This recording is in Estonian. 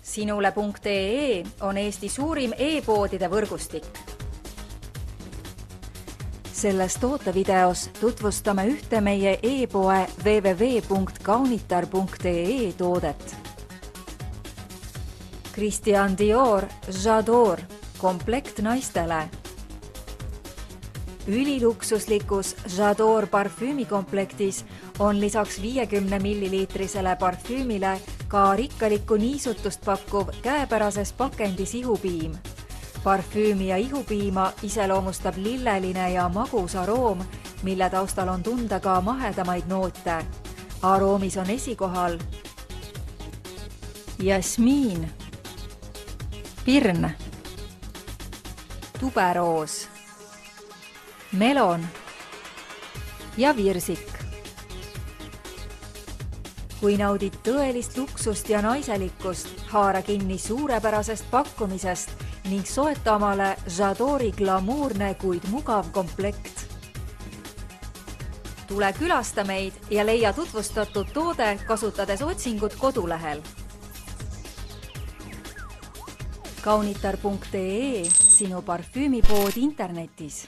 Sinule.ee on Eesti suurim e-poodide võrgustik. Selles tootevideos tutvustame ühte meie e-poe www.kaunitar.ee toodet. Christian Dior J'adore komplekt naistele. Üliluksuslikus J'adore parfüümikomplektis on lisaks 50 milliliitrisele parfüümile ka rikkalikku niisutust pakkuv käepärases pakendis ihupiim. Parfüümi ja ihupiima iseloomustab lilleline ja magus aroom, mille taustal on tunda ka mahedamaid noote. Aroomis on esikohal jasmiin, pirn, tuberoos, melon ja virsik. Kui naudid tõelist luksust ja naiselikkust, haara kinni suurepärasest pakkumisest ning soeta omale J'adore'i glamuurne, kuid mugav komplekt. Tule külasta meid ja leia tutvustatud toode kasutades otsingut kodulehel. Kaunitar.ee, sinu parfüümipood internetis.